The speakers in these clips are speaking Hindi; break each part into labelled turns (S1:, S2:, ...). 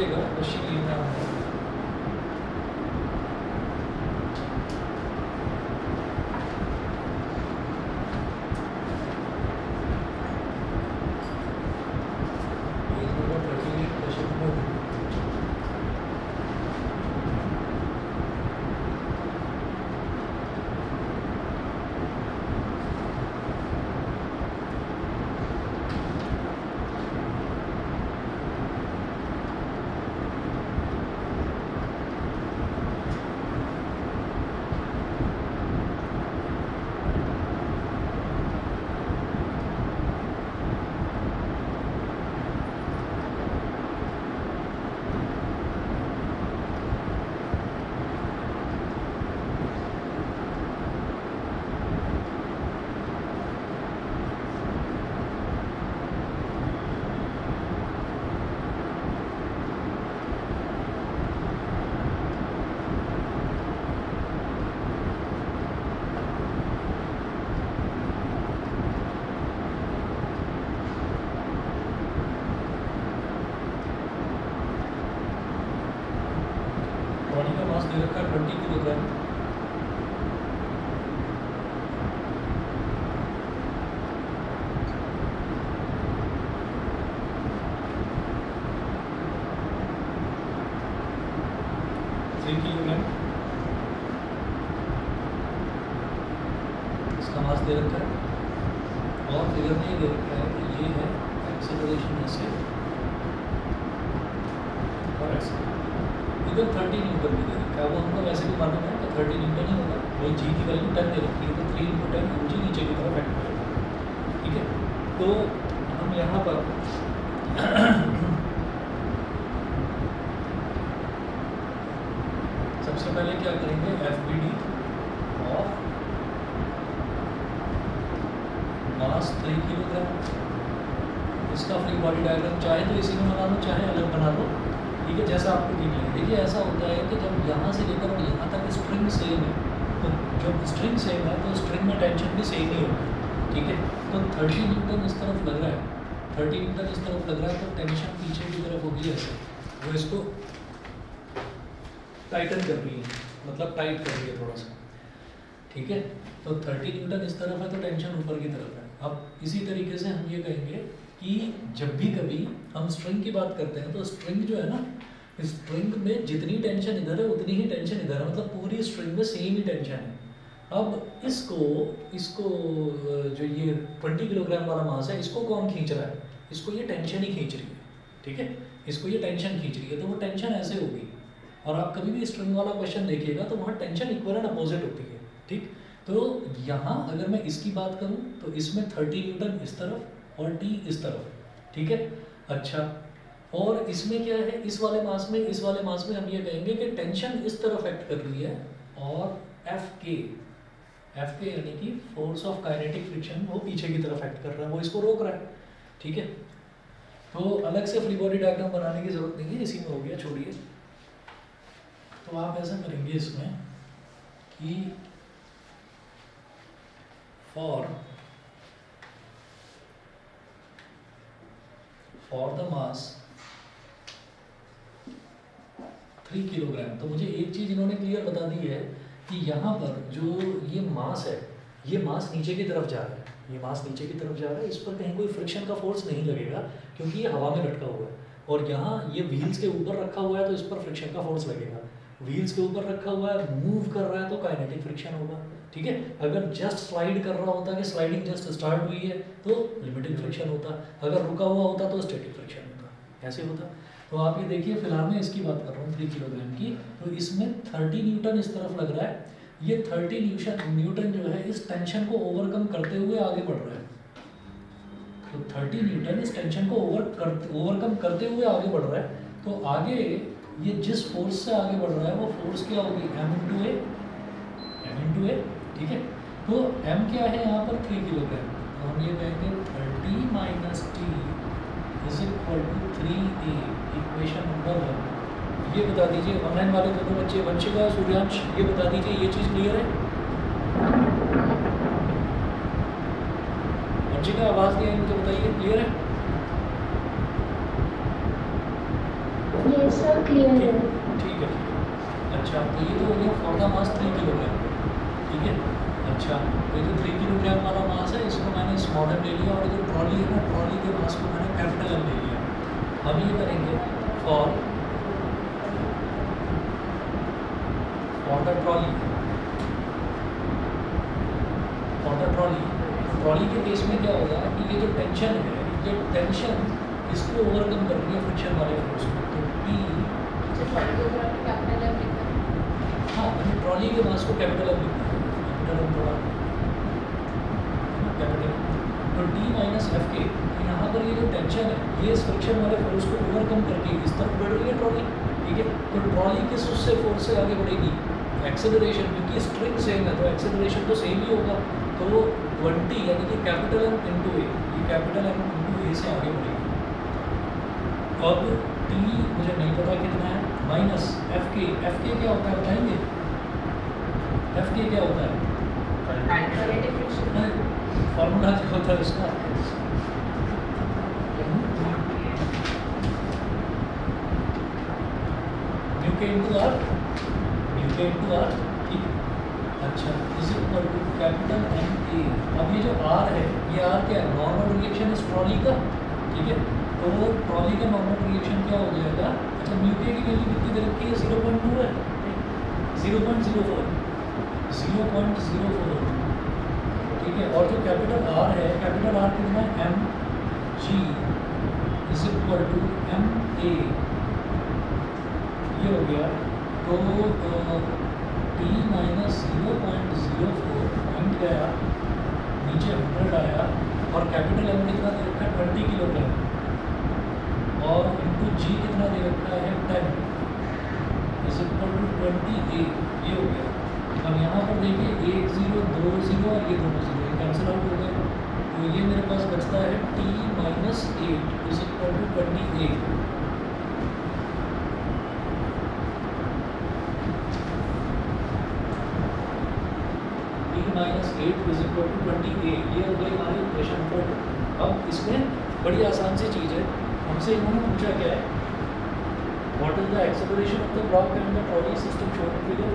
S1: लीजिएगा, मशीन लेना है। बॉडी का मास दे रखा है 20 किलोग्राम। इसका मास दे रखा है और फिगर में ये दे रखा है कि ये है एक्सेलरेशन ऐसे और ऐसे। इधर 30 न्यूटन भी दे रखा है। वो हमको वैसे भी मालूम है कि 30 न्यूटन ही होगा, वही जी की वैल्यू 10 दे रखी है, तो 3 × 10 mg नीचे की तरफ एक्ट करेगा। ठीक है, तो हम यहाँ पर सबसे पहले क्या करेंगे, FBD ऑफ मास 3 किलोग्राम। इसका फ्री बॉडी डायग्राम चाहे तो इसी में बना लो, चाहे अलग बना लो, ठीक है, जैसा आपको ठीक लगे। देखिए ऐसा होता है कि जब यहाँ से लेकर और यहाँ तक स्ट्रिंग सेम है, तो जब स्ट्रिंग सेम है तो स्ट्रिंग में टेंशन भी सेम ही होगी। ठीक है, तो 30 न्यूटन इस तरफ लग रहा है, 30 न्यूटन इस तरफ लग रहा है, तो टेंशन पीछे की तरफ होगी ऐसे, वो इसको टाइटन कर रही है, मतलब टाइट कर रही है थोड़ा सा। ठीक है, तो 30 न्यूटन इस तरफ है तो टेंशन ऊपर की तरफ है। अब इसी तरीके से हम ये कहेंगे कि जब भी कभी हम स्ट्रिंग की बात करते हैं तो स्ट्रिंग जो है ना, स्ट्रिंग में जितनी टेंशन इधर है उतनी ही टेंशन इधर है, मतलब पूरी स्ट्रिंग में सेम ही टेंशन है। अब इसको जो ये 20 किलोग्राम वाला मास है, इसको कौन खींच रहा है, इसको ये टेंशन ही खींच रही है। ठीक है, इसको ये टेंशन खींच रही है, तो वो टेंशन ऐसे होगी। और आप कभी भी स्ट्रिंग वाला क्वेश्चन देखिएगा तो वहाँ टेंशन इक्वल एंड अपोजिट होती है। ठीक, तो यहाँ अगर मैं इसकी बात करूँ तो इसमें 30 न्यूटन इस तरफ और T इस तरफ। ठीक है, अच्छा, और इसमें क्या है, इस वाले मास में हम ये कहेंगे कि टेंशन इस तरफ एक्ट कर रही है और F के यानी कि फोर्स ऑफ काइनेटिक फ्रिक्शन वो पीछे की तरफ एक्ट कर रहा है, वो इसको रोक रहा है। ठीक है, तो अलग से फ्री बॉडी डायग्राम बनाने की जरूरत नहीं है, इसी में हो गया, छोड़िए। तो आप ऐसा करेंगे इसमें कि फॉर द मास 3 किलोग्राम, तो मुझे एक चीज इन्होंने क्लियर बता दी है कि यहाँ पर जो ये मास है, ये मास नीचे की तरफ जा रहा है, ये मास नीचे की तरफ जा रहा है, इस पर कहीं कोई फ्रिक्शन का फोर्स नहीं लगेगा क्योंकि ये हवा में लटका हुआ है। और यहाँ ये व्हील्स के ऊपर रखा हुआ है तो इस पर फ्रिक्शन का फोर्स लगेगा। व्हील्स के ऊपर रखा हुआ है, मूव कर रहा है तो काइनेटिक फ्रिक्शन होगा। ठीक है, अगर जस्ट स्लाइड कर रहा होता कि स्लाइडिंग जस्ट स्टार्ट हुई है तो लिमिटिंग फ्रिक्शन होता, अगर रुका हुआ होता तो स्टैटिक फ्रिक्शन होता, ऐसे होता। तो आप ये देखिए, फिलहाल मैं इसकी बात कर रहा हूँ 3 किलोग्राम की, तो इसमें 30 न्यूटन इस तरफ लग रहा है, ये 30 न्यूटन जो है इस टेंशन को ओवरकम करते हुए आगे बढ़ रहा है। तो 30 न्यूटन इस टेंशन को ओवरकम करते हुए आगे बढ़ रहा है, तो आगे ये जिस फोर्स से आगे बढ़ रहा है वो फोर्स क्या होगी, m × a। ठीक है, तो m क्या है यहाँ पर 3 किलोग्राम, तो हम ये कहेंगे 30 - T = 3a, इक्वेशन नंबर 1। ये बता दीजिए, ऑनलाइन वाले दोनों बच्चे, वंशिका, सूर्यांश, ये बता दीजिए ये चीज़ क्लियर है? वंशिका आवाज़ नहीं आई, मुझे बताइए, क्लियर है?
S2: Yes. क्लियर है।
S1: ठीक है। अच्छा, तो ये तो हो गया फॉर द मास 3 किलोग्राम, ठीक है। अच्छा, तो ये जो 3 किलोग्राम वाला मास है इसको मैंने स्मॉल एम ले लिया, और जो ट्रॉली है ना, ट्रॉली के मास को मैंने कैपिटल एम ले लिया। अब ये करेंगे फॉर द ट्रॉली, ट्रॉली के केस में क्या होगा कि ये जो टेंशन है, ये टेंशन इसको ओवरकम कर रही है फ्रिक्शन वाले फोर्स को, तो P, हाँ मैंने ट्रॉली के मास को कैपिटल एम लिखा है, कैपिटल एम थोड़ा कैपिटल, तो T माइनस एफ के, यहाँ पर ये जो टेंशन है ये इस फ्रिक्शन वाले फोर्स को ओवरकम करके इस तरफ बढ़ रही है ट्रॉली, ठीक है। तो ट्रॉली किस उससे फोर्स से आगे बढ़ेगी, एक्सेलरेशन, क्योंकि स्ट्रिंग सेम है तो एक्सेलरेशन तो सेम ही होगा, तो 20 यानी कि कैपिटल एम इंटू ए, ये कैपिटल एम इंटू ए से आगे बढ़ेगी। अब T मुझे नहीं पता कितना है, माइनस एफ के क्या होता है बताएंगे, एफ के क्या होता है, फॉर्मूला जो होता है उसका, म्यू के इंटू आर, ठीक है। अच्छा, is equal to capital M A. अब ये जो आर है, ये आर क्या है, नॉर्मल रिएक्शन इस ट्रॉली का, ठीक है। तो वो ट्रॉली का नॉर्मल रिएक्शन क्या हो जाएगा, अच्छा म्यू के की वैल्यू कितनी दे रखी है, 0.2 है, 0.04, ठीक है। और जो कैपिटल आर है, कैपिटल आर कितना है, M G is equal to M A, ये हो गया। तो T माइनस 0.04 पॉइंट गया नीचे 100 आया, और कैपिटल एम कितना दे रखा है 20 किलोग्राम, और इंटू जी कितना दे रखा है 10 इज इक्वल टू 20 ए, ये हो गया। अब यहाँ पर देखिए 1 0 2 0 और ये दोनों 0 कैंसिल आउट हो गए, तो ये मेरे पास बचता है T minus 8 is equal to 28, minus 8 is equal to 28, ये हो गई हमारी इक्वेशन 4। अब इसमें बड़ी आसान सी चीज़ है, हमसे इन्होंने पूछा क्या है, what is the acceleration of the block and the trolley system shown figure,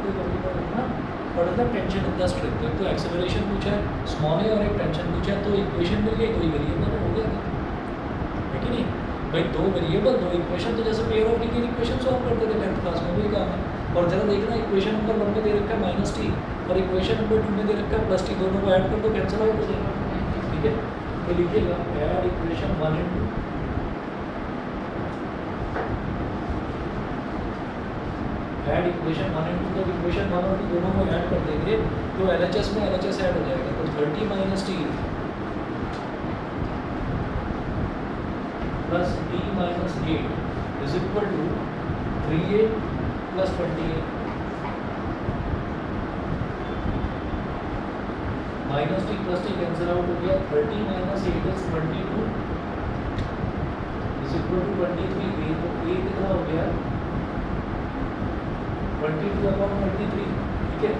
S1: what is the tension in the string. तो एक्सेलरेशन पूछा है, स्मॉल है और एक टेंशन पूछा है, तो इक्वेशन मिल गई, 2 वेरिएबल हो गया है कि नहीं भाई, 2 वेरिएबल 2 इक्वेशन, तो जैसे pair of linear equation solve करते थे 10th क्लास में, वही काम है। और जरा देखना इक्वेशन नंबर 1 में दे रखा है माइनस टी, और इक्वेशन नंबर 2 में दे रखा है प्लस टी, दोनों को ऐड कर दो, कैंसिल आउट हो जाएगा, ठीक है। तो लिखिएगा add equation 1 and 2, add equation 1 and 2, तो इक्वेशन 1 और 2 दोनों को ऐड कर देंगे तो LHS में LHS ऐड हो जाएगा, तो 30 minus T plus T minus 8 is equal to 3a plus 28, minus T plus T cancel out हो गया, 30 minus 8 is 22 is equal to 23, तो a कितना हो गया 22/23, ठीक है।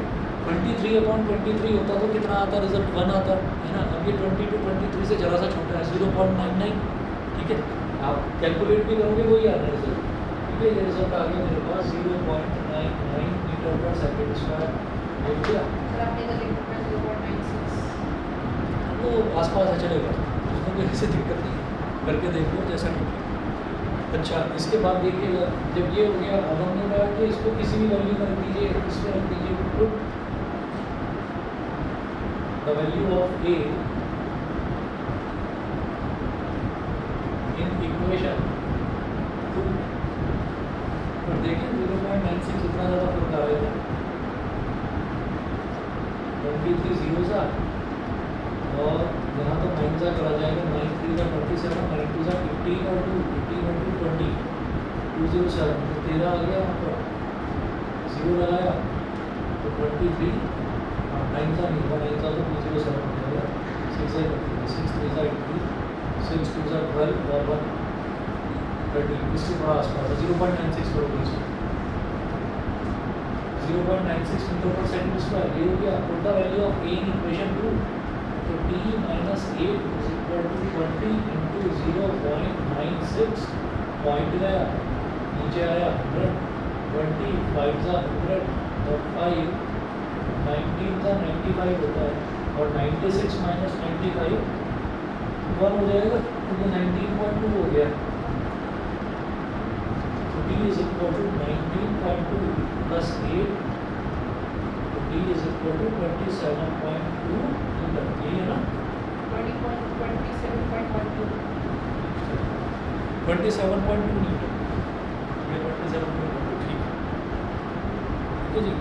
S1: 23/23 होता तो कितना आता, रिजल्ट 1 आता है ना। अब ये 22/23 से जरा सा छोटा है, 0.99, ठीक है। आप कैलकुलेट भी करोगे वही आता है रिजल्ट, ठीक है। ये रिजल्ट आ गया मेरे पास 0.99 मीटर पर सेकेंड स्क्वायर हो गया, तो आसपास है, चलेगा, उसमें कोई ऐसी दिक्कत नहीं, करके देख लो जैसा ठीक है। अच्छा, इसके बाद देखिएगा जब ये हो गया, अब हमने कहा कि इसको किसी भी वैल्यू में रख दीजिए, इसमें रख दीजिए put the value of A in equation 2, और देखिए 0.96 इतना ज़्यादा फर्क आ रहा है, 23 0 सा, और यहाँ तो 9 सा करा जाएगा, 9 3 सा 27, 9 2 सा 15 और 2 15 और 2 20 207, तो 13 आ गया, यहाँ पर 0 लगाया तो 23, 9 सा नहीं होगा, 9 सा तो 207 हो जाएगा, 6 सा 6 3 सा 18, 6 2 सा 12 और 1 30, इससे थोड़ा आसपास है, 0.96 करोगे इसको, 0.96 मीटर पर सेकंड स्क्वायर, ये हो गया। Put the value of A in equation 2, तो T minus 8 is equal to 20 into 0.96, point गया नीचे नीचे आया 100, 20 5 सा 100 और 5 19 का 95 होता है और 96 माइनस 95 1 हो जाएगा, तो ये 19.2 हो गया। तो D is equal to 19.2 plus 8, तो D is equal to 27.2 newton, यही है ना?
S2: 27.12
S1: 27.2 न्यूटन, ये 27.2, ठीक है जी।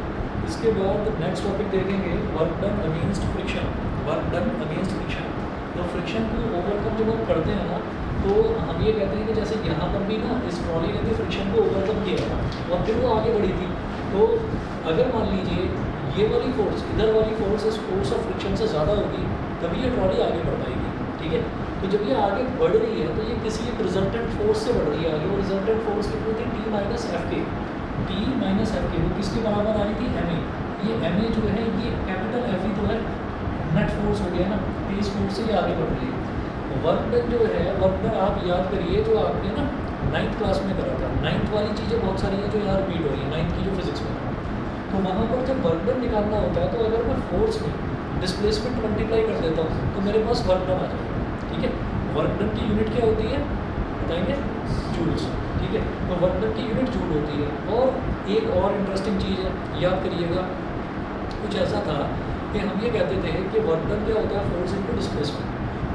S1: इसके बाद नेक्स्ट टॉपिक देखेंगे work done against friction. Work done against friction, तो फ्रिक्शन को ओवरकम जब हम करते हैं ना, तो हम ये कहते हैं कि जैसे यहाँ पर भी ना इस ट्रॉली ने भी फ्रिक्शन को ओवरकम किया था और फिर वो आगे बढ़ी थी। तो अगर मान लीजिए ये वाली फोर्स, इधर वाली फोर्स इस फोर्स ऑफ फ्रिक्शन से ज़्यादा होगी, तभी ये ट्रॉली आगे बढ़ पाएगी, ठीक है। तो जब ये आगे बढ़ रही है तो ये किसी एक रिजल्टेंट फोर्स से बढ़ रही है आगे। वो रिजल्टेंट फोर्स कितनी थी? T minus F K, T minus F K, वो किसके बराबर आई थी? M A. ये एम ए जो है ये कैपिटल एफ ही तो है, नेट फोर्स हो गया ना, तो इस फोर्स से ये आगे बढ़ रही है। वर्क डन जो है, वर्क डन आप याद करिए जो आपने ना 9th क्लास में करा था। 9th वाली चीज़ें बहुत सारी हैं जो यहाँ रिपीट हो रही है, 9th की जो फिजिक्स में। तो वहाँ पर जब वर्क डन निकालना होता है तो अगर मैं फोर्स में डिस्प्लेसमेंट मल्टीप्लाई कर देता हूँ तो मेरे पास वर्क डन आ जाएगा, ठीक है। वर्क डन की यूनिट क्या होती है बताएंगे? जूल्स, ठीक है। तो वर्क डन की यूनिट जूल होती है। और एक और इंटरेस्टिंग चीज़ है, याद करिएगा, कुछ ऐसा था कि हम ये कहते थे कि वर्क डन क्या होता है? Force into displacement.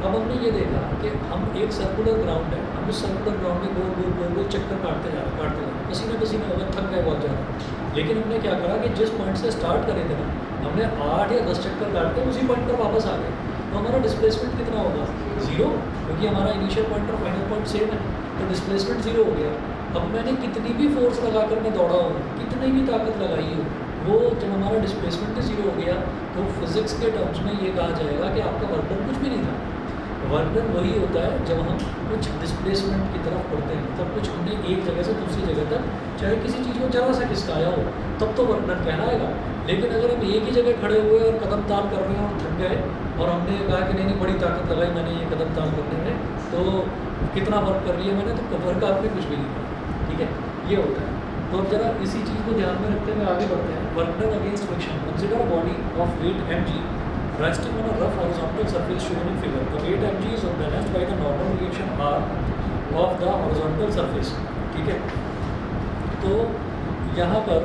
S1: अब हमने ये देखा कि हम एक सर्कुलर ग्राउंड है, हम उस सर्कुलर ग्राउंड में गोल गोल गोल चक्कर काटते जा रहे, पसीने पसीने हो गए, थक गए बहुत ज़्यादा। लेकिन हमने क्या करा कि जिस पॉइंट से स्टार्ट करे थे ना, हमने 8 या 10 चक्कर काट के उसी पॉइंट पर वापस आ गए। तो हमारा डिस्प्लेसमेंट कितना होगा? 0, क्योंकि हमारा इनिशियल पॉइंट और फाइनल पॉइंट सेम है, तो डिस्प्लेसमेंट 0 हो गया। अब मैंने कितनी भी फोर्स लगा कर मैं दौड़ा हूँ, कितनी भी ताकत लगाई हो, वो जब हमारा डिस्प्लेसमेंट 0 हो गया तो फिजिक्स के टर्म्स में ये कहा जाएगा कि आपका वर्क डन कुछ भी नहीं था। वर्क डन वही होता है जब हम कुछ डिस्प्लेसमेंट की तरफ बढ़ते हैं, मतलब कुछ हमने एक जगह से दूसरी जगह तक, चाहे किसी चीज़ को जरा सा खिसकाया हो, तब तो वर्क डन कहलाएगा। लेकिन अगर हम एक ही जगह खड़े हुए और कदम ताल कर रहे हैं और थक गए और हमने कहा कि नहीं बड़ी ताकत लगाई मैंने ये कदम ताल करने में, तो कितना वर्क कर लिया मैंने, तो वर्क आपने कुछ भी नहीं किया, ठीक है। ये होता है। तो अब जरा इसी चीज़ को ध्यान में रखते हुए आगे बढ़ते हैं। Work done against friction, consider body of weight mg resting on a rough horizontal surface shown in figure. The weight mg is balanced by the normal reaction r of the horizontal surface, ठीक है। तो यहाँ पर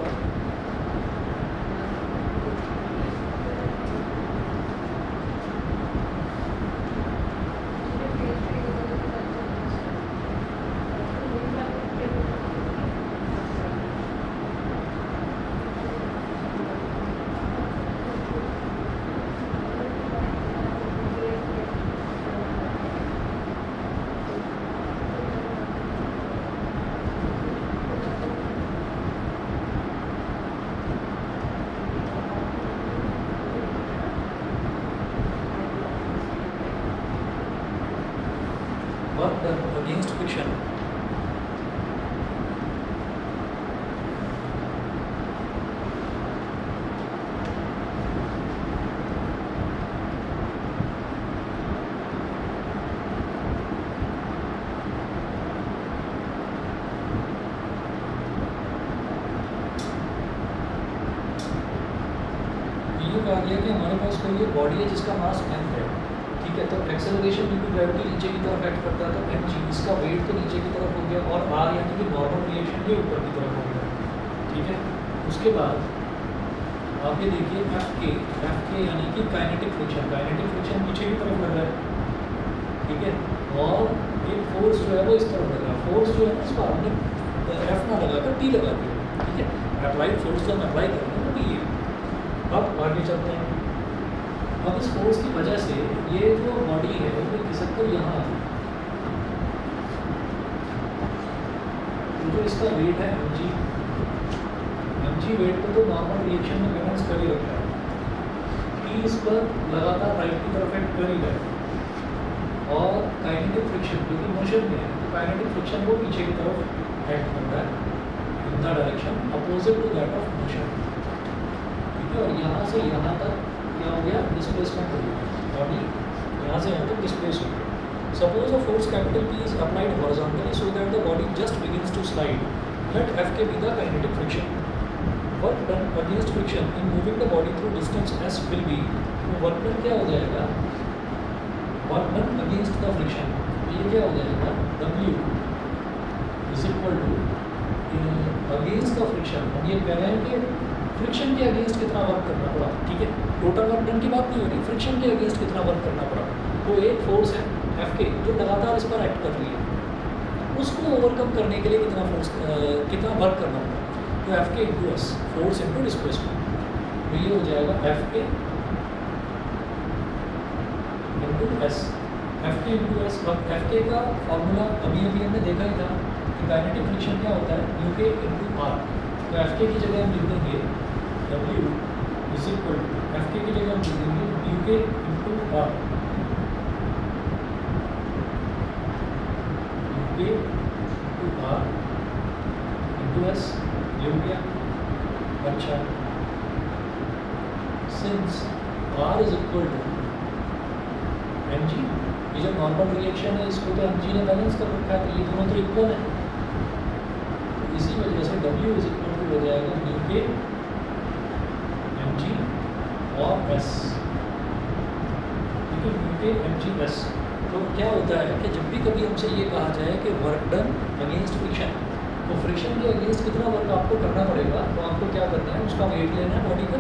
S1: वर्क डन अगेंस्ट फ्रिक्शन, ये कहा गया कि हमारे पास कोई एक बॉडी है जिसका मास m है, ठीक है। तो एक्सेलरेशन ड्यू टू ग्रेविटी नीचे की तरफ एक्ट करता है, तो mg, इसका वेट तो नीचे की तरफ हो गया और r यानी कि नॉर्मल रिएक्शन ये ऊपर की तरफ हो गया, ठीक है। उसके बाद आप ये देखिए Fk यानी कि काइनेटिक फ्रिक्शन, काइनेटिक फ्रिक्शन पीछे की तरफ लग रहा है, ठीक है। और एक फोर्स जो है वो इस तरफ लग रहा है, फोर्स जो है इस पर हमने F ना लगाकर T लगा दिया, ठीक है। अप्लाइड फोर्स जो हम अप्लाई कर रहे हैं वो ये। अब आगे चलते हैं। अब इस फोर्स की वजह से ये जो बॉडी है वो खिसक कर यहाँ आ गई। तो जो इसका वेट है mg वेट को तो नॉर्मल रिएक्शन में बैलेंस कर ही रखा है, T इस पर लगातार राइट की तरफ एक्ट कर ही रहा है। और काइनेटिक फ्रिक्शन क्योंकि मोशन में है तो काइनेटिक फ्रिक्शन वो पीछे की तरफ एक्ट करता है in the direction opposite to that of motion, ठीक है। और यहाँ से यहाँ तक क्या हो गया? डिस्प्लेसमेंट हो गया, बॉडी यहाँ से यहाँ तक डिस्प्लेस हो गया। Suppose a force capital P is applied horizontally so that the body just begins to slide, let F के be the kinetic friction. Work done against friction in moving the body through distance s will be, तो वर्क डन क्या हो जाएगा, work done against the friction, ये क्या हो जाएगा, W is equal to against the friction. हम ये कह रहे हैं कि फ्रिक्शन के अगेंस्ट कितना वर्क करना पड़ा, ठीक है, टोटल वर्क डन की बात नहीं हो रही, फ्रिक्शन के अगेंस्ट कितना वर्क करना पड़ा. तो एक फोर्स है एफ के जो लगातार इस पर एक्ट कर रही है, उसको ओवरकम करने के लिए कितना फोर्स, कितना वर्क करना पड़ा. तो एफ के into S, force into displacement, तो ये हो जाएगा एफ के इंटू एस. एफ के इंटू एस. अब एफ के का फॉर्मूला अभी हमने देखा ही था कि काइनेटिक फ्रिक्शन क्या होता है, यू के इंटू आर. तो एफ के की जगह हम लिख देंगे W is equal to, F के की जगह हम लिख देंगे mu K into R, mu K into R into S. ये हो गया. अच्छा, since R is equal to M G, ये जो नॉर्मल रिएक्शन है इसको तो एम जी ने बैलेंस कर रखा है, तो ये दोनों तो इक्वल है. तो इसी वजह से डब्ल्यू इज इक्वल टू हो जाएगा न्यू के एम जी और एस, ठीक है, न्यू के एम जी एस. तो क्या होता है कि जब भी कभी हमसे ये कहा जाए कि वर्क डन अगेंस्ट फ्रिक्शन, तो फ्रिक्शन के अगेंस्ट कितना वर्क आपको करना पड़ेगा, तो आपको क्या करना है, उसका वेट लेना है बॉडी का,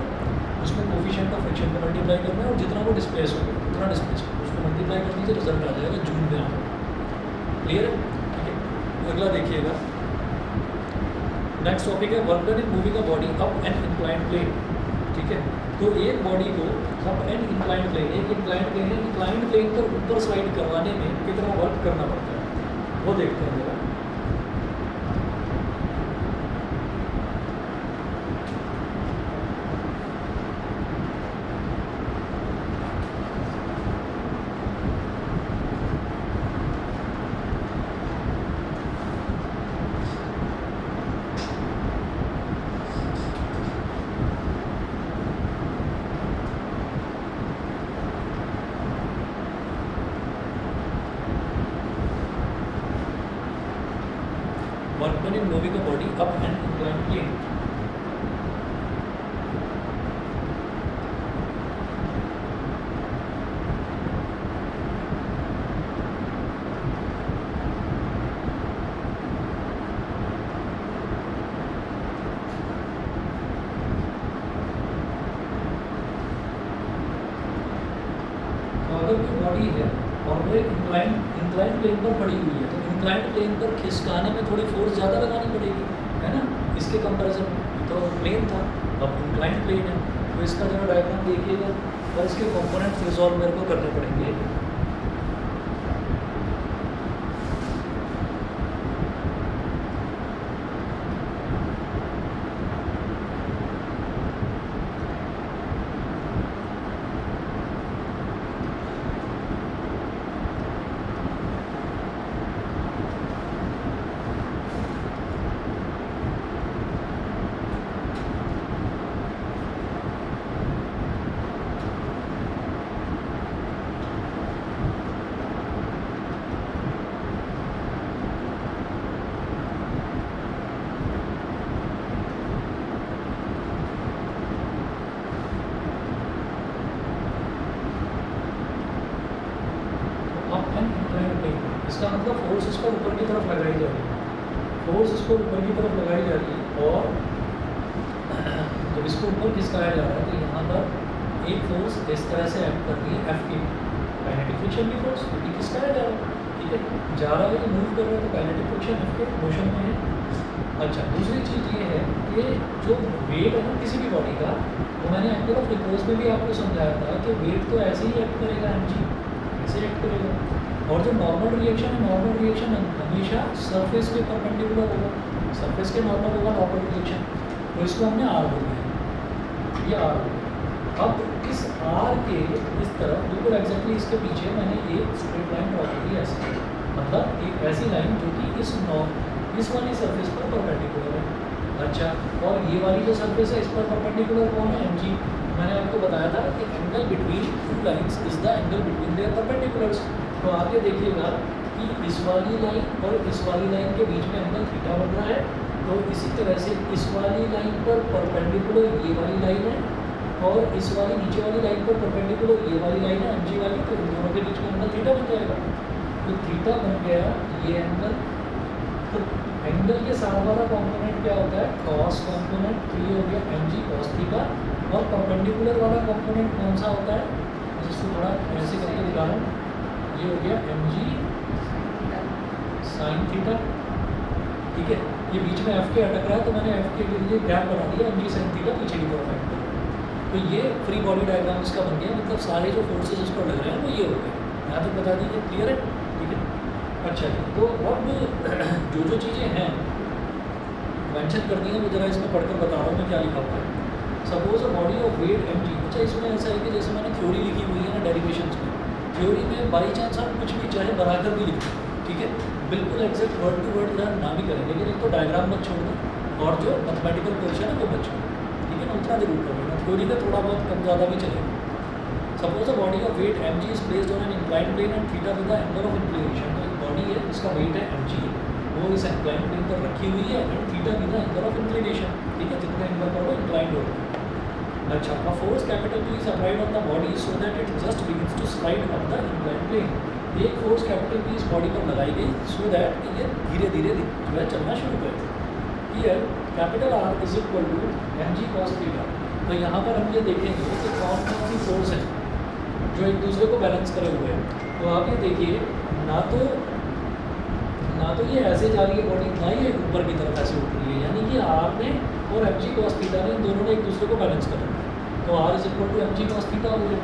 S1: उसमें कोफिशिएंट ऑफ फ्रिक्शन को मल्टीप्लाई करना है और जितना वो डिस्प्लेस होगा उतना डिस्प्लेस उसको मल्टीप्लाई कर दीजिए, रिजल्ट आ जाएगा जूल में आपको. क्लियर है, ठीक है. अगला देखिएगा, नेक्स्ट टॉपिक है work done in moving a body up an inclined plane. ठीक है, तो एक बॉडी को अप एन इंक्लाइंड प्लेन, एक इंक्लाइंड प्लेन है, इंक्लाइंड प्लेन पर ऊपर स्लाइड करवाने में कितना वर्क करना पड़ता है वो देखते हैं जरा. Work done in moving a body up an inclined plane. अगर कोई बॉडी है और वो एक इंक्लाइंड प्लेन पर पड़ी हुई है, तो इंक्लाइंड प्लेन पर खिसकाने में थोड़ी फोर्स ज़्यादा लगानी पड़ेगी, है ना, इसके कंपैरिजन. तो प्लेन था, अब इंक्लाइंड प्लेन है, तो इसका जरा डायग्राम देखिएगा और इसके कंपोनेंट्स रिजॉल्व मेरे को करने पड़ेंगे. इसका मतलब फोर्स इस पर ऊपर की तरफ लगाई जा रही है, फोर्स इसको ऊपर की तरफ लगाई जा रही है, और जब इसको ऊपर खिसकाया जा रहा है तो यहाँ पर एक फोर्स इस तरह से एक्ट कर रही है एफ की, काइनेटिक फ्रिक्शन की फोर्स, क्योंकि खिसकाया जा रहा है. ठीक है, जा रहा है, मूव कर रहा है, तो काइनेटिक फ्रिक्शन एफ के मोशन में है. अच्छा, दूसरी चीज़ ये है कि जो वेट है ना किसी भी बॉडी का, तो मैंने एक्ट ऑफ रिपोर्स में भी आपको समझाया था कि वेट तो ऐसे ही एक्ट करेगा, एम जी ऐसे एक्ट करेगा, और जो नॉर्मल रिएक्शन है, नॉर्मल रिएक्शन हमेशा सरफेस के परपेंडिकुलर होगा, सरफेस के नॉर्मल होगा नॉर्मल रिएक्शन, तो इसको हमने आर बोला है, ये आर होगा. अब इस आर के इस तरफ बिल्कुल एग्जैक्टली इसके पीछे मैंने एक स्ट्रेट लाइन ड्रॉ की है ऐसे, मतलब एक ऐसी लाइन जो कि इस वाली सरफेस पर परपेंडिकुलर है. अच्छा, और ये वाली जो सरफेस है इस पर परपेंडिकुलर कौन है, एम जी. मैंने आपको बताया था कि angle between two lines is the angle between their perpendiculars. तो आगे देखिएगा कि इस वाली लाइन और इस वाली लाइन के बीच में एंगल थीटा बन रहा है, तो इसी तरह से इस वाली लाइन पर परपेंडिकुलर ये वाली लाइन है, और इस वाली नीचे वाली लाइन पर परपेंडिकुलर ये वाली लाइन है एम जी वाली, तो इन दोनों के बीच में एंगल थीटा बन जाएगा। तो थीटा बन गया ये एंगल। तो एंगल के साथ वाला कॉम्पोनेंट क्या होता है, कॉस कॉम्पोनेंट, तो ये हो गया एम जी कॉस थीटा। और परपेंडिकुलर वाला कॉम्पोनेंट कौन सा होता है, जिसको थोड़ा ऐसे करके दिखा रहा हूँ, ये हो गया एम जी साइन थीटा। ठीक है, ये बीच में एफ के अटक रहा है तो मैंने एफ के लिए गैप बना दिया, एम जी साइन थीटा पीछे की तरफ है। तो ये फ्री बॉडी डायग्राम इसका बन गया, मतलब सारे जो फोर्सेज इस पर लग रहे हैं वो ये हो गए। यहाँ तक बता दीजिए, क्लियर है? ठीक है, अच्छा जी। तो अब जो चीज़ें हैं मेंशन कर दी हैं वो जरा इसमें पढ़कर बता रहा हूँ मैं क्या लिखा हुआ है। Suppose a body of weight M G. अच्छा, इसमें ऐसा है कि जैसे मैंने थ्योरी लिखी हुई है ना डेरिवेशंस में, थ्योरी में बाई चांस आप कुछ भी चाहे बनाकर भी लिख दें, ठीक है, बिल्कुल exact word to word learn ना भी करें, लेकिन एक तो डायग्राम मत छोड़ दें और जो मैथमेटिकल पोर्शन है वो मत छोड़, ठीक है ना, उतना जरूर करें। थ्योरी का थोड़ा बहुत कम ज़्यादा भी चलेगा। Suppose a body of weight M G is placed on an inclined plane and theta with the angle of inclination. तो एक बॉडी है जिसका वेट है एम जी, वो इस इंक्लाइंड प्लेन पर रखी हुई है and theta with the angle of inclination, ठीक है, जितने एंगल पर वो इंक्लाइंड हो रही है। अच्छा, a force capital P is applied on the body so that it just begins to slide up the inclined plane। एक फोर्स कैपिटल P इस बॉडी पर लगाई गई so that ये धीरे धीरे जो है चलना शुरू करे। Here capital R is equal to mg cos theta. तो यहाँ पर हम ये देखेंगे कि कौन कौन सी फोर्स है जो एक दूसरे को बैलेंस करे हुए हैं। तो आप ये देखिए, ना तो ये ऐसे जा रही है बॉडी, ना ये ऊपर की तरफ ऐसे उठ रही है, यानी कि R ने और mg cos थीटा ने इन दोनों ने एक दूसरे को बैलेंस करा। तो R is equal to mg cos theta हो गया।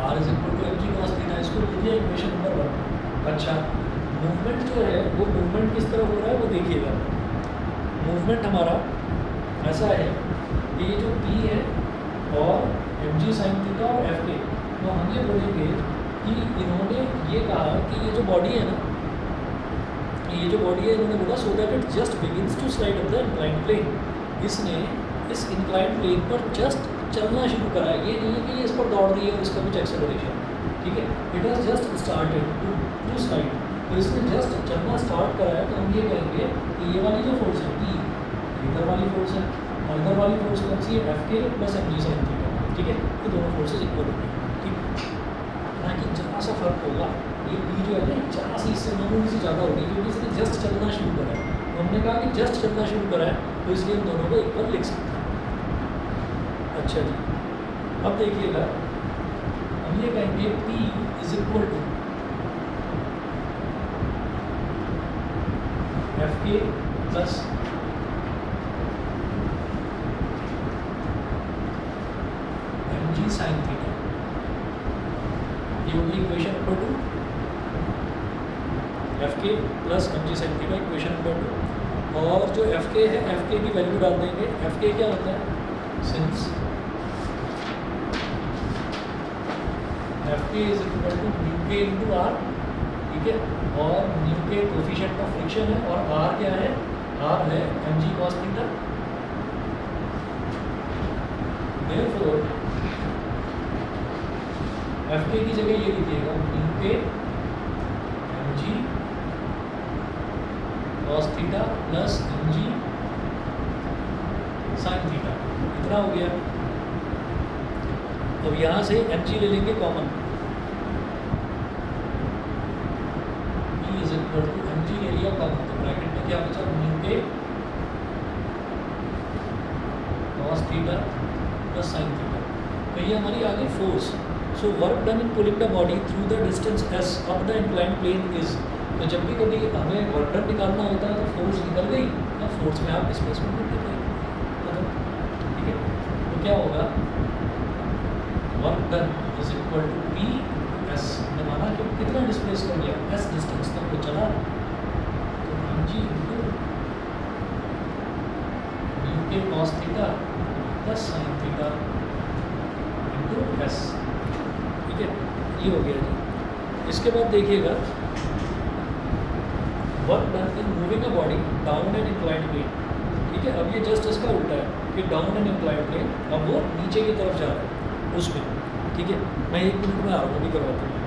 S1: R is equal to mg cos theta, इसको लिखिए इक्वेशन नंबर 1। अच्छा, मूवमेंट जो है वो मूवमेंट किस तरह हो रहा है वो देखिएगा। मूवमेंट हमारा ऐसा है कि ये जो P है और mg sin थीटा और F के, तो हम ये बोलेंगे कि इन्होंने ये कहा कि ये जो बॉडी है ना, ये जो बॉडी है इन्होंने बोला so that it just begins to slide up the inclined plane. इसने इस इंक्लाइंड प्लेन पर जस्ट चलना शुरू करा है, ये नहीं है कि ये इस पर दौड़ रही है और इसका कुछ एक्सेलरेशन, ठीक है, it has just started to slide. तो इसने जस्ट चलना स्टार्ट करा है, तो हम ये कहेंगे कि ये वाली जो फोर्स है P, इधर वाली फोर्स है, और इधर वाली फोर्स कौन सी है, एफ के plus M G sine theta, ठीक है, तो दोनों फोर्सेज इक्वल होंगे, ठीक, ना कि जरा सा फर्क होगा। ये P जो है ना जरा सी इससे मामूली सी ज़्यादा होगी क्योंकि इसने जस्ट चलना शुरू करा है। तो हमने कहा कि जस्ट चलना शुरू करा है तो इसलिए हम दोनों को इक्वल लिख सकते हैं। अच्छा जी, अब देखिएगा, हम ये कहेंगे P is equal to F के plus M G sine theta. ये होगी इक्वेशन नंबर 2, एफ के plus M G sine theta, equation number 2। और जो एफ के है, एफ के की वैल्यू डाल देंगे। एफ के क्या होता है, since F k is equal to mu k into are, ठीक है, और न्यू के कोफिशिएंट ऑफ फ्रिक्शन है और आर क्या है, आर है M G cos theta. Therefore F के की जगह ये लिखिएगा न्यू के M G cos theta plus M G sine theta, इतना हो गया। अब यहाँ से एम जी ले लेंगे common, is equal to M G ले लिया कॉमन, तो ब्रैकेट में क्या बचा, mu K cos theta plus sine theta. तो ये हमारी आ गई force. So work done in pulling the body through the distance S up the inclined plane is. तो जब भी कभी हमें वर्क डन निकालना होता है तो फोर्स निकल गई, तो फोर्स में आप डिस्प्लेसमेंट कर देते हैं, ठीक है। तो क्या होगा, work done is equal to P S. ने माना कि कितना डिस्प्लेस कर लिया, एस डिस्टेंस तक वो चला, तो M G into mu K cos theta plus sine theta into S, ठीक है, ये हो गया जी। इसके बाद देखिएगा, work done in moving a body down and inclined plane, ठीक है। अब ये जस्ट इसका उल्टा है कि डाउन एंड इंक्लाइंड प्लेन, अब वो नीचे की तरफ जा रहा है उसमें, ठीक है, मैं 1 मिनट में आ रहा हूँ, अभी करवाता हूँ।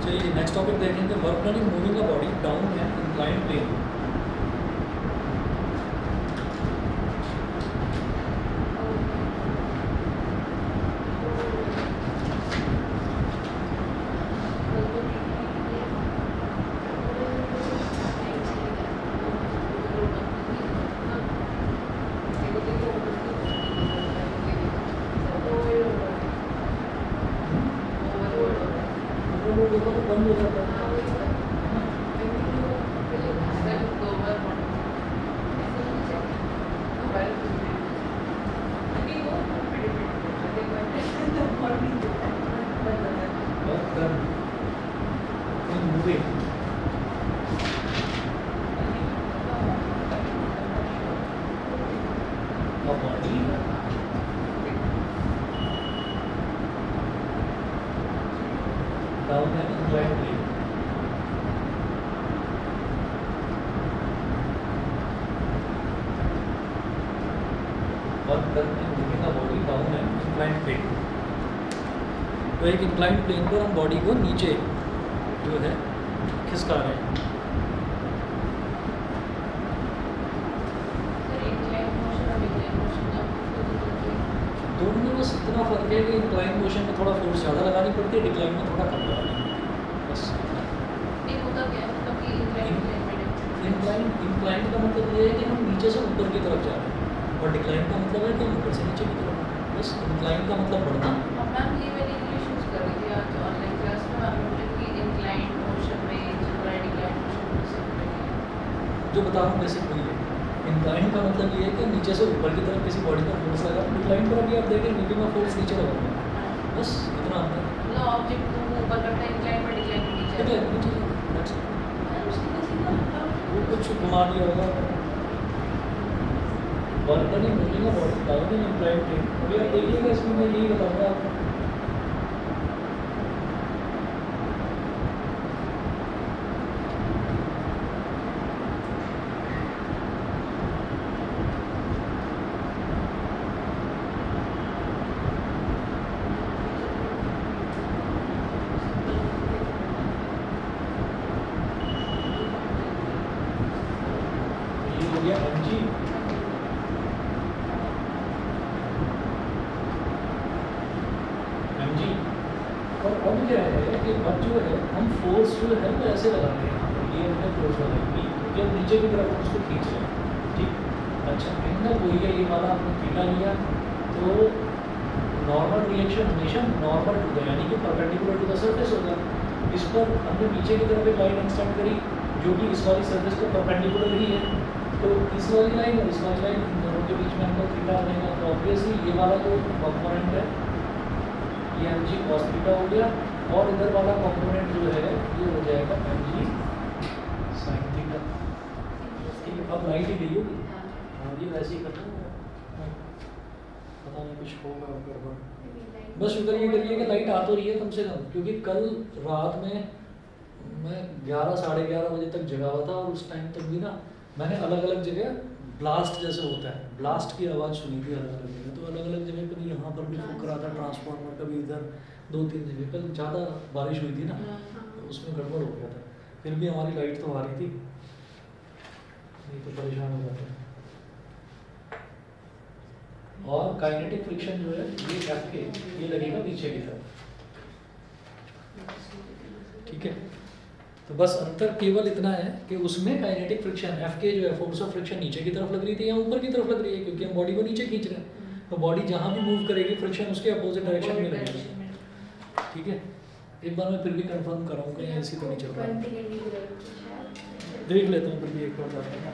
S1: चलिए नेक्स्ट टॉपिक देखेंगे, work done in moving the body down and inclined plane. बंद हो जाता है। Work done in moving a body down an inclined plane. Work done in moving a body down an inclined plane. तो एक इंक्लाइंड प्लेन पर हम बॉडी को नीचे जो है खिसका रहे हैं। दोनों में बस इतना फर्क है कि इंक्लाइन मोशन में थोड़ा फोर्स ज़्यादा लगानी पड़ती है, डिक्लाइन में थोड़ा कम लगानी बस। इंक्लाइन का मतलब ये है कि हम नीचे से ऊपर की तरफ जा रहे हैं, और डिक्लाइन का मतलब है कि हम ऊपर से नीचे की तरफ। बस इंक्लाइन का मतलब बढ़ना। जो बता रहा हूँ बेसिक वही है। इंक्लाइन का मतलब ये है कि नीचे से ऊपर की तरफ किसी बॉडी पर फोर्स लगा, डिक्लाइन पर भी आप देखें नीचे में फोर्स नीचे लगा, बस इतना अंतर है।
S2: मतलब ऑब्जेक्ट को मूव ऊपर करता है इंक्लाइन पर डिक्लाइन पर नीचे
S1: ठीक है नीचे that's it। वो कुछ घुमा दिया होगा वर्कर ने moving body down in incline plane. अभी आप देखिएगा इसमें मैं यही बताऊंगा आपको। ये हो गया mg mg और अब क्या है कि अब जो है हम फोर्स जो है वो ऐसे लगा रहे हैं यहाँ पर, ये हमने फोर्स लगाई क्योंकि हम नीचे की तरफ उसको खींच रहे हैं। ठीक अच्छा एंगल वही है, ये वाला आपने थीटा लिया तो नॉर्मल रिएक्शन हमेशा नॉर्मल टू द यानी कि परपेंडिकुलर टू द सरफेस होगा। इस पर हमने नीचे की तरफ एक लाइन एक्सटेंड करी जो कि इस वाली सरफेस पर परपेंडिकुलर ही है, तो इस वाली लाइन और इस वाली लाइन इन दोनों के बीच में एंगल थीटा बनेगा। तो ऑब्वियसली ये वाला जो कंपोनेंट है ये mg cos थीटा हो गया और इधर वाला कंपोनेंट जो है ये हो जाएगा mg sin थीटा। ठीक है अब लाइट ही गई होगी, हाँ ये वैसे ही करना है, पता नहीं कुछ होगा गड़बड़। बस शुक्र ये करिए कि लाइट आ तो रही है कम से कम, क्योंकि कल रात में मैं 11 साढ़े 11 बजे तक जगा हुआ था और उस टाइम तक भी ना मैंने अलग अलग जगह ब्लास्ट जैसे होता है ब्लास्ट की आवाज़ सुनी थी अलग अलग जगह। तो अलग अलग जगह कभी यहाँ पर भी फूक रहा था ट्रांसफार्मर, कभी इधर 2-3 जगह। कल ज़्यादा बारिश हुई थी ना तो उसमें गड़बड़ हो गया था, फिर भी हमारी लाइट तो आ रही थी, नहीं तो परेशान हो जाते। और काइनेटिक फ्रिक्शन जो है ये एफ के ये लगेगा पीछे की तरफ। ठीक है तो बस अंतर केवल इतना है कि उसमें काइनेटिक फ्रिक्शन एफ के जो है फोर्स ऑफ फ्रिक्शन नीचे की तरफ लग रही थी या ऊपर की तरफ लग रही है, क्योंकि हम बॉडी को नीचे खींच रहे हैं तो बॉडी जहाँ भी मूव करेगी फ्रिक्शन उसके अपोजिट डायरेक्शन में लगेगी। ठीक है एक बार मैं फिर भी कंफर्म कराऊँ कहीं ऐसी तो नहीं चल रहा है, देख लेता हूँ फिर भी एक बार जाकर।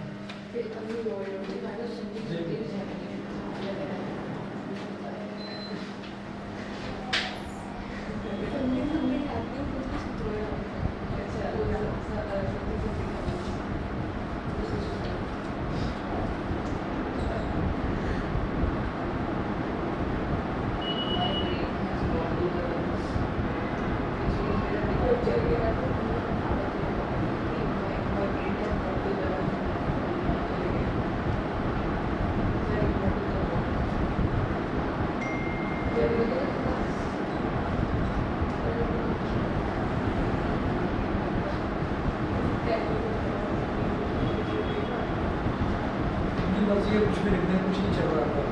S1: कुछ भी लिखने कुछ नहीं चल रहा था,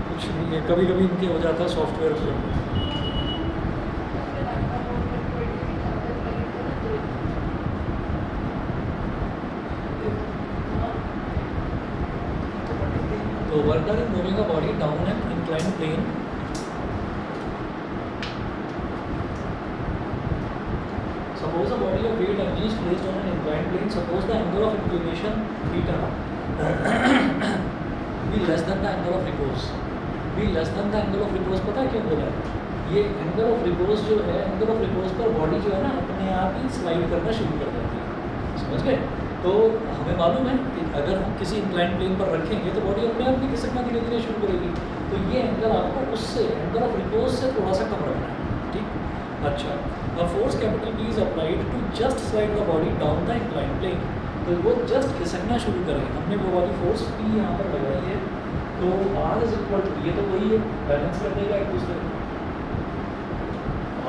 S1: कुछ नहीं है। कभी कभी इनके हो जाता है सॉफ्टवेयर पर। तो worker is moving a body down an inclined plane suppose a body of weight mg is placed on an inclined plane. Suppose the angle of inclination theta be less than the angle of repose. Be less than the angle of repose पता है क्यों बोला है? ये एंगल ऑफ रिपोज जो है एंगल ऑफ रिपोज पर बॉडी जो है ना अपने आप ही स्लाइड करना शुरू कर देती है, समझ गए? तो हमें मालूम है कि अगर हम किसी इंक्लाइंड प्लेन पर रखेंगे तो बॉडी अपने आप भी खिसकना धीरे धीरे शुरू करेगी। तो ये एंगल आपको उससे एंगल ऑफ रिपोज से थोड़ा सा कम रखना है। ठीक अच्छा A force capital P is applied to just slide the body down the inclined plane. तो वो जस्ट खिसकना शुरू करें, हमने वो वाली फोर्स P यहाँ पर लगाई है, तो R इज इक्वल टू ये तो वही है बैलेंस कर देगा एक दूसरे को,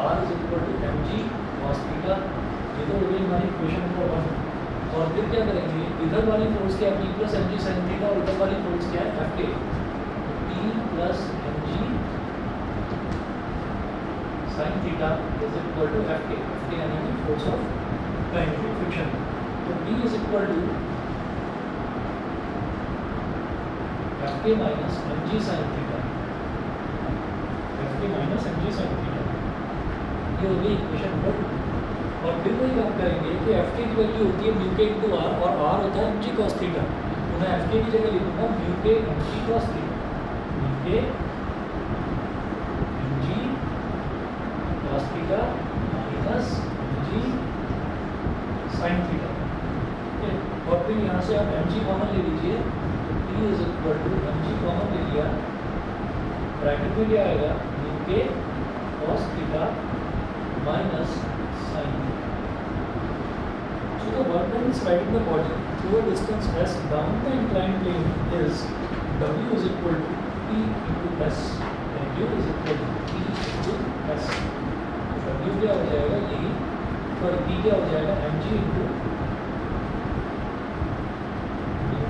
S1: R is equal to mg cos theta, ये तो हो गई हमारी इक्वेशन नंबर 1। और फिर क्या करेंगे इधर वाली फोर्स क्या है P plus mg sin theta और इधर वाली फोर्स क्या है F k P plus mg sin theta is equal to F k यानी कि फोर्स ऑफ काइनेटिक फ्रिक्शन। तो P is equal to F के minus mg sin theta, f के माइनस mg sin थीटा, ये हो गई इक्वेशन नंबर 2। और फिर वही बात करेंगे कि एफ के की वैल्यू होती है म्यू के इंटू आर और आर होता है mg cos थीटा। मैं एफ के की जगह लिखूंगा mu k M G cos theta, mu k M G cos theta minus M G sine theta. और फिर यहाँ से आप एम जी कॉमन ले लीजिए, तो T is equal to M G common ले लिया, ब्रैकेट में क्या आएगा mu K cos theta minus sine theta. So the work done in sliding the body through a distance s down the inclined plane is W is equal to P into S and U is equal to P into S। W क्या हो जाएगा यही, और P क्या हो जाएगा mg into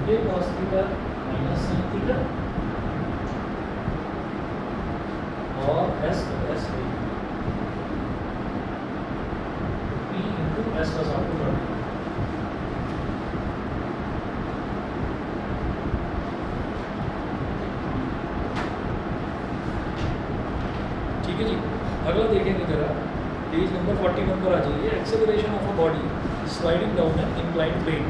S1: के cos theta minus sin theta और S तो S है P into S का साथ उठा। ठीक है जी, अगला देखेंगे जरा पेज नंबर 41 पर आ जाइए। Acceleration of a body sliding down an inclined plane.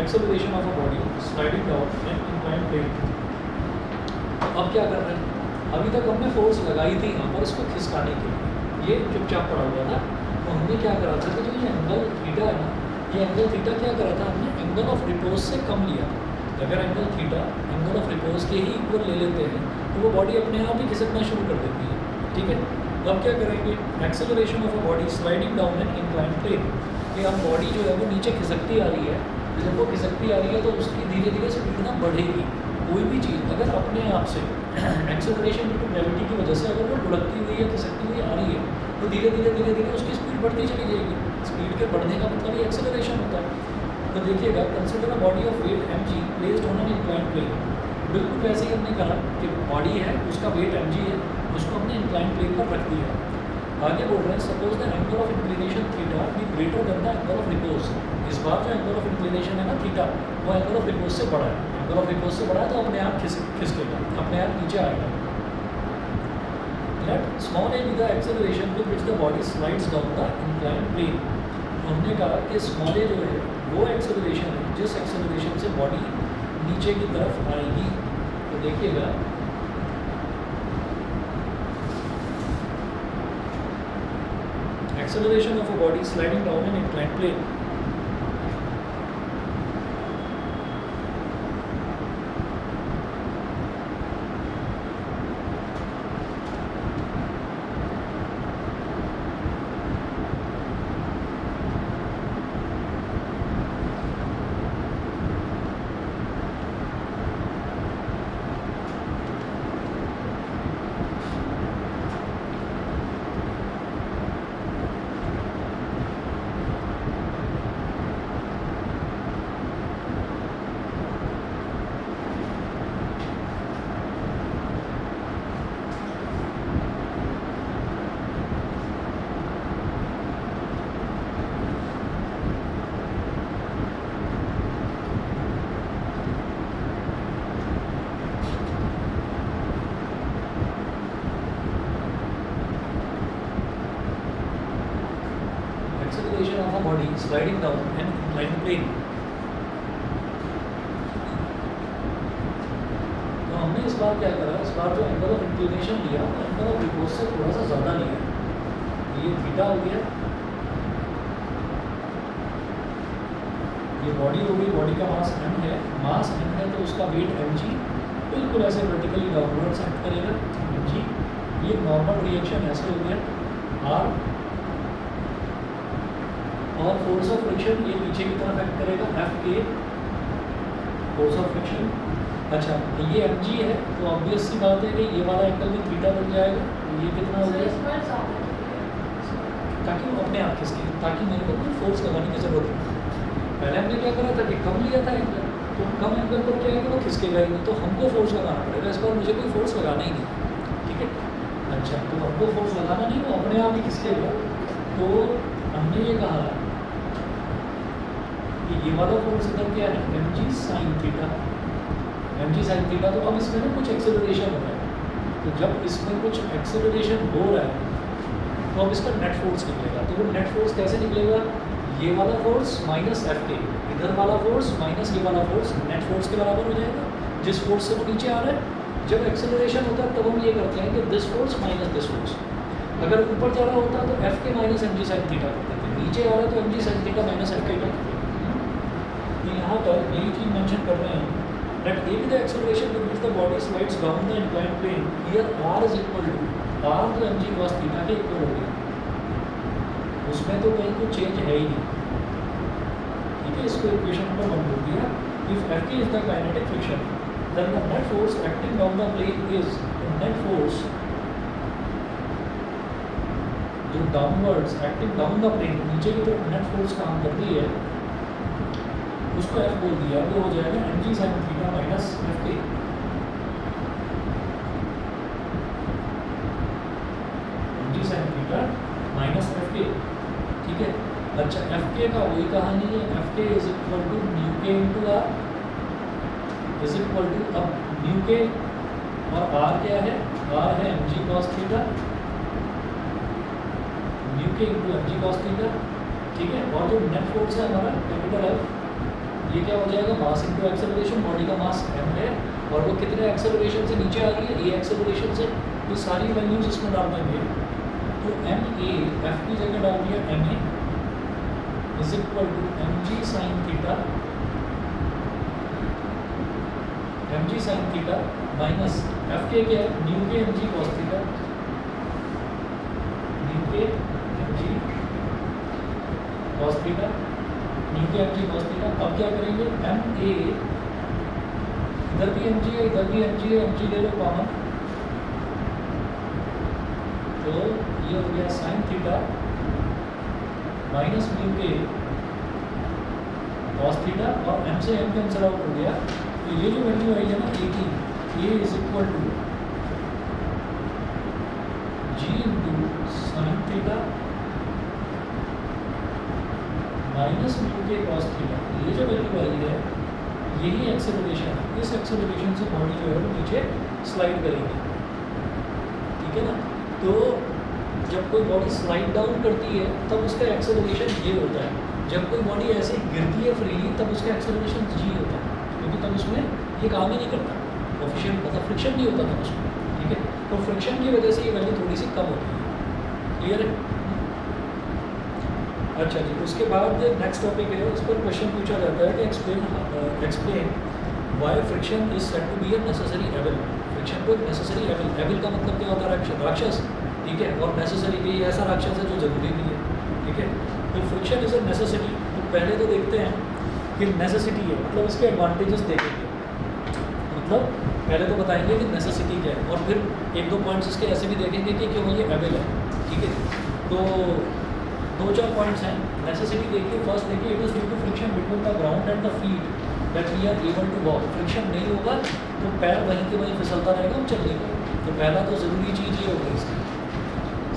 S1: Acceleration of a body sliding down an inclined plane. अब क्या कर रहे हैं, अभी तक हमने फोर्स लगाई थी यहाँ पर इसको खिसकाने के लिए, ये चुपचाप पड़ा हुआ था। तो हमने क्या करा था कि जो ये एंगल थीटा है ना, ये एंगल थीटा क्या करा था, हमने एंगल ऑफ रिपोज से कम लिया। अगर angle theta angle of repose के ही इक्वल ले लेते हैं तो वो बॉडी अपने आप ही खिसकना शुरू कर देती है। ठीक है, अब क्या करेंगे, acceleration of a body sliding down an inclined plane. कि अब बॉडी जो है वो नीचे खिसकती आ रही है, जब वो खिसकती आ रही है तो उसकी धीरे धीरे स्पीड ना बढ़ेगी। कोई भी चीज़ अगर अपने आप से एक्सेलरेशन ड्यू टू ग्रेविटी की वजह से अगर वो लुढ़कती हुई या खिसकती हुई आ रही है तो धीरे धीरे उसकी स्पीड बढ़ती चली जाएगी। स्पीड के बढ़ने का मतलब ये एक्सेलरेशन होता है। तो देखिएगा, consider a body of weight mg placed on an inclined plane. बिल्कुल वैसे ही हमने कहा कि बॉडी है उसका वेट mg है, उसको हमने इंक्लाइंड प्लेन पर रख दिया। आगे बोल रहे हैं suppose the angle of inclination theta be greater than the angle of repose. इस बार जो एंगल ऑफ इंक्लिनेशन है ना थीटा, वो एंगल ऑफ रिपोज से बड़ा है। एंगल ऑफ रिपोज से बड़ा है तो अपने आप खिसकेगा, अपने आप नीचे आएगा। Let small a be the acceleration with which the body slides down the inclined plane। हमने कहा कि स्मॉल a जो है वो एक्सेलरेशन है जिस एक्सेलरेशन से बॉडी नीचे की तरफ आएगी। तो देखिएगा, acceleration of a body sliding down an inclined plane। Acceleration of a body sliding down an inclined plane। तो हमने इस बार क्या करा, इस बार जो एंगल ऑफ इंक्लिनेशन लिया वो एंगल ऑफ रिपोज से थोड़ा सा ज़्यादा लिया। ये थीटा हो गया, ये बॉडी हो गई, बॉडी का मास m है, मास m है तो उसका वेट mg बिल्कुल ऐसे वर्टिकली डाउनवर्ड्स एक्ट करेगा mg। ये नॉर्मल रिएक्शन ऐसे हो गया r, और फोर्स ऑफ फ्रिक्शन ये पीछे की तरफ एक्ट करेगा एफ के, फोर्स ऑफ फ्रिक्शन। अच्छा, ये एम जी है तो ऑब्वियस सी बात है कि ये वाला एंगल भी थीटा बन जाएगा। ये कितना हो गया, ताकि वो अपने आप खिसके, ताकि मेरे को कोई फोर्स लगाने की जरूरत नहीं। पहले हमने क्या करा था कि कम लिया था एंगल, तो कम एंगल पर क्या है कि वो खिसकेगा ही नहीं, तो हमको फोर्स लगाना पड़ेगा। इस बार मुझे कोई फोर्स लगाना ही नहीं, ठीक है। अच्छा, तो हमको फोर्स लगाना नहीं, वो अपने आप ही खिसकेगा। तो हमने ये कहा कि ये वाला फोर्स इधर क्या है, mg sin theta, mg sin theta. तो अब इसमें ना कुछ एक्सेलरेशन हो रहा है, तो जब इसमें कुछ एक्सेलरेशन हो रहा है तो अब इसका नेट फोर्स निकलेगा। तो वो नेट फोर्स कैसे निकलेगा, ये वाला फोर्स माइनस एफ के, इधर वाला फोर्स माइनस ये वाला फोर्स, नेट फोर्स के बराबर हो जाएगा जिस फोर्स से वो नीचे आ रहा है। जब एक्सेलरेशन होता है तब हम ये करते हैं कि this force minus this force. अगर ऊपर जा रहा होता तो एफ के minus M G sine theta करते थे, नीचे आ रहा है तो एम जी sine theta minus F K करते थे। तो यहाँ पर यही चीज़ मेंशन कर रहे हैं that if the acceleration with which the body slides down the inclined plane, here r is equal to r तो mg cos थीटा के इक्वल हो गया, उसमें तो कहीं कुछ चेंज है ही नहीं। ठीक है, इसको इक्वेशन नंबर 1 बोल दिया। if Fk is the kinetic friction, then the net force acting down the plane is the net force जो downwards acting down the plane, नीचे की तरफ नेट फोर्स काम करती है, उसको F बोल दिया, वो हो जाएगा एम जी sine theta minus F k. M G sine theta minus F k. ठीक है, अच्छा एफ के का वही कहानी है, F k is equal to mu k into R is equal to, अब न्यू के और आर क्या है, आर है M G cos theta, mu k into m जी कॉस थीटा। ठीक है, और जो नेट फोर्स है हमारा कैपिटल एफ, ये क्या हो जाएगा, मास इनटू एक्सेलरेशन, बॉडी का मास m है और वो कितने एक्सेलरेशन से नीचे आ रही है, a एक्सेलरेशन से, ये सारी वैल्यूज इसमें डाल देंगे। तो m a f की जगह डाल दिया m a is equal to M G sine theta, m ji sine theta minus F k क्या है, न्यू के M G cos theta, mu के M G cos theta, mu के एम जी कॉस थीटा। अब क्या करेंगे, एम ए, इधर भी एम जी है, इधर भी एम जी है, एम जी ले लो कॉमन, तो ये हो गया sign theta minus new K cos theta, और एम से एम कैंसिल आउट हो गया। तो ये जो वैल्यू आई है ना ए की, ये is equal to G into sine theta minus mu K cos theta. ये जो वैल्यू आई है यही एक्सेलरेशन है, इस एक्सेलरेशन से बॉडी जो है वो नीचे स्लाइड करेगी। ठीक है ना, तो जब कोई बॉडी स्लाइड डाउन करती है तब उसका एक्सेलरेशन ये होता है, जब कोई बॉडी ऐसे गिरती है फ्रीली तब उसका एक्सेलरेशन जी होता है, क्योंकि तब उसमें ये काम ही नहीं करता, ऑफिशियल मतलब फ्रिक्शन नहीं होता था उसमें। ठीक है, तो फ्रिक्शन की वजह से ये वैल्यू थोड़ी सी कम होती है। क्लियर है? अच्छा जी, उसके बाद नेक्स्ट टॉपिक है, इस पर क्वेश्चन पूछा जाता है कि explain why friction is said to be a necessary evil. Friction को नेसेसरी एविल, एविल का मतलब क्या होता है, राक्षस। ठीक है, और नेसेसरी भी ऐसा राक्षस है जो जरूरी भी है। ठीक है, तो फ्रिक्शन इज अ नेसेसिटी। तो पहले तो देखते हैं कि नेसेसिटी है मतलब इसके एडवांटेजेस देखेंगे, मतलब पहले तो बताएंगे कि नेसेसिटी क्या है, और फिर एक दो पॉइंट्स इसके ऐसे भी देखेंगे कि क्यों ये एविल है। ठीक है, तो दो चार पॉइंट्स हैं। नेसेसिटी देखिए, फर्स्ट देखिए, it is due to friction between the ground and the feet that we are able to walk. Friction नहीं होगा तो पैर वहीं के वहीं फिसलता रहेगा, हम चल नहीं पाएंगे। तो पहला तो ज़रूरी चीज़ ये होगी इसकी।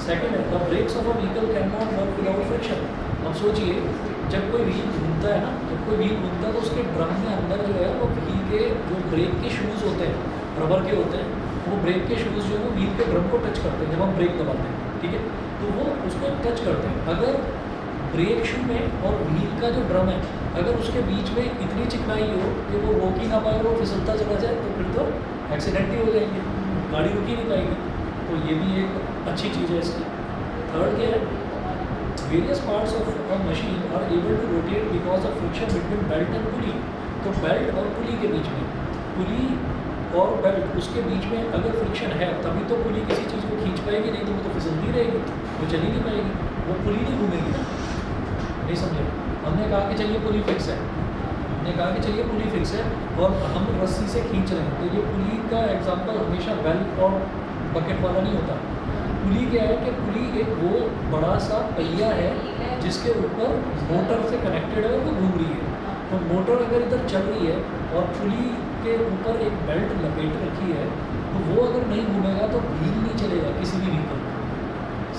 S1: सेकंड है, the brakes of a vehicle can not work without friction. अब सोचिए, जब कोई व्हील घूमता है ना, जब कोई व्हील घूमता है तो उसके ड्रम में अंदर जो है वो व्हील के जो ब्रेक के शूज़ होते हैं, रबर के होते हैं, वो ब्रेक के शूज़ जो है वो व्हील के ड्रम को टच करते हैं जब हम ब्रेक दबाते हैं। ठीक है, तो वो उसको टच करते हैं। अगर ब्रेक शू में और व्हील का जो ड्रम है, अगर उसके बीच में इतनी चिकनाई हो कि वो रोक ही ना पाए, वो फिसलता चला जाए, तो फिर तो एक्सीडेंट ही हो जाएंगे, गाड़ी रुक ही नहीं पाएगी। तो ये भी एक अच्छी चीज़ है इसकी। थर्ड क्या है, various parts of a machine are able to rotate because of friction between belt and pulley. तो बेल्ट और पुली के बीच में, पुली और बेल्ट उसके बीच में अगर फ्रिक्शन है तभी तो पुली किसी चीज़ को खींच पाएगी, नहीं तो वो तो फिसलती रहेगी, वो चली नहीं पाएगी, वो पुली नहीं घूमेगी ना। नहीं समझे? हमने कहा कि चलिए पुली फिक्स है, हमने कहा कि चलिए पुली फिक्स है और हम रस्सी से खींच रहे हैं, तो ये पुली का एग्जांपल हमेशा बेल और बकेट वाला नहीं होता। पुली क्या है कि पुली एक वो बड़ा सा पहिया है जिसके ऊपर मोटर से कनेक्टेड है और वो घूम रही है। तो मोटर अगर इधर चल रही है और पुली के ऊपर एक बेल्ट लपेट रखी है, तो वो अगर नहीं घूमेगा तो व्हील नहीं चलेगा किसी भी व्हीकल में।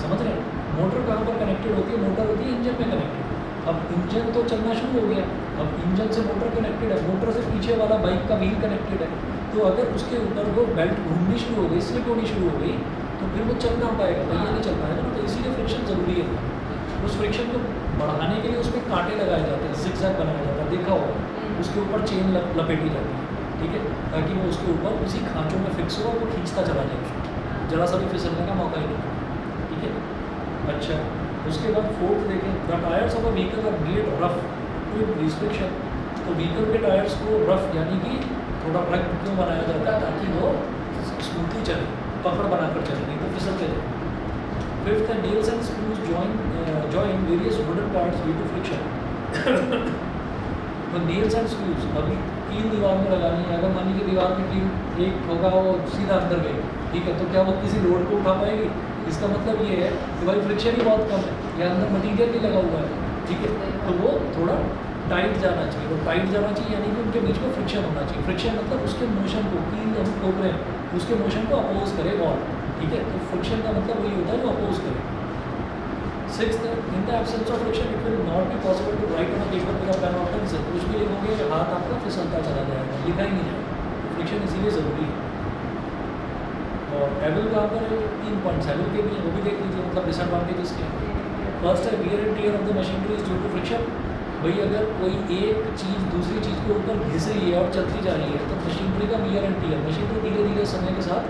S1: समझ रहे हैं? मोटर कहाँ पर कनेक्टेड होती है? मोटर होती है इंजन में कनेक्टेड। अब इंजन तो चलना शुरू हो गया, अब इंजन से मोटर कनेक्टेड है, मोटर से पीछे वाला बाइक का व्हील कनेक्टेड है, तो अगर उसके ऊपर वो बेल्ट घूमनी शुरू हो गई, स्लिप होनी शुरू हो गई, तो फिर वो चल ना पाएगा, पहिया नहीं चल पाएगा ना। तो इसीलिए फ्रिक्शन ज़रूरी है। उस फ्रिक्शन को बढ़ाने के लिए उसमें कांटे लगाए जाते हैं, जिगजैग बनाया जाता है, देखा होगा, उसके ऊपर चेन लपेटी जाती है, ठीक है, ताकि वो उसके ऊपर उसी खांचों में फिक्स हो और वो खींचता चला जाए उसको, जरा सा भी फिसलने का मौका ही नहीं, ठीक है। अच्छा, उसके बाद फोर्थ देखें, the tyres of a vehicle are made rough with restriction. तो व्हीकल के टायर्स को रफ यानी कि थोड़ा रख क्यों बनाया जाता है, ताकि वो स्मूथली चले, पकड़ बनाकर चले, नहीं तो फिसलते जाए। फिफ्थ है, nails and screws join various wooden parts due to friction। तो nails and screws, अभी कील दीवार में लगानी है, अगर मान लीजिए दीवार में कील एक होगा वो सीधा अंदर गई, ठीक है, तो क्या वो किसी लोड को उठा पाएगी? इसका मतलब ये है कि भाई फ्रिक्शन ही बहुत कम है, या अंदर मटीरियल भी लगा हुआ है, ठीक है, तो वो थोड़ा टाइट जाना चाहिए। तो टाइट जाना चाहिए यानी कि उनके बीच में फ्रिक्शन होना चाहिए। फ्रिक्शन मतलब उसके मोशन को, कील हम ठोक रहे हैं, उसके मोशन को अपोज करे वॉल, ठीक है, तो फ्रिक्शन का मतलब वही होता है जो अपोज करे। Sixth, in the absence of friction it will not be possible to write on a paper with a pen और पेंसिल। कुछ भी लिखोगे हाथ आपका फिसलता चला जाएगा, लिखा ही नहीं जाएगा। फ्रिक्शन इसीलिए ज़रूरी है। और एविल का अंदर 3 पॉइंट्स एविल के भी हैं, वो भी देख लीजिए, मतलब डिसएडवांटेजेस के हैं। फर्स्ट है wear and tear of the machinery is due to friction. भाई अगर कोई एक चीज़ दूसरी चीज़ के ऊपर घिस रही है और चलती जा रही है तो मशीनरी का वियर एंड टियर, मशीनरी धीरे धीरे समय के साथ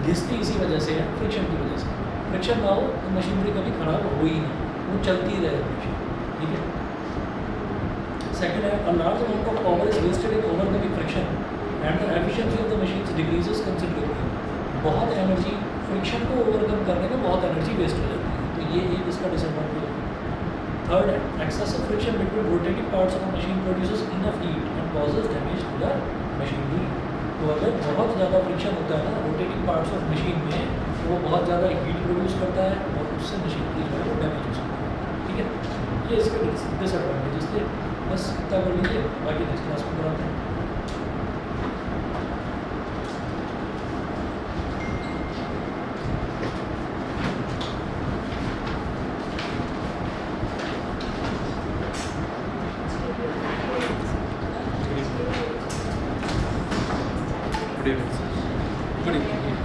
S1: घिसती इसी वजह से है, फ्रिक्शन की वजह से। फ्रिक्शन ना हो तो मशीनरी कभी खराब हो ही नहीं, वो चलती रहे हमेशा, ठीक है। सेकेंड है, a large amount of power is wasted in overcoming friction and the efficiency of the machines decreases considerably. बहुत एनर्जी, फ्रिक्शन को ओवरकम करने में बहुत एनर्जी वेस्ट हो जाती है, तो ये एक इसका डिसएडवांटेज है। थर्ड है, excessive friction between rotating parts of a machine produces enough heat and causes damage to the machinery. तो अगर बहुत ज़्यादा फ्रिक्शन होता है ना रोटेटिंग पार्ट्स ऑफ मशीन में, तो वो बहुत ज़्यादा हीट प्रोड्यूस करता है और उससे मशीनरी जो है वो डैमेज हो सकती है, ठीक है। ये इसके डिसएडवांटेजेस थे, बस इतना कर लीजिए, बाकी नेक्स्ट क्लास में कराते हैं। Good evening.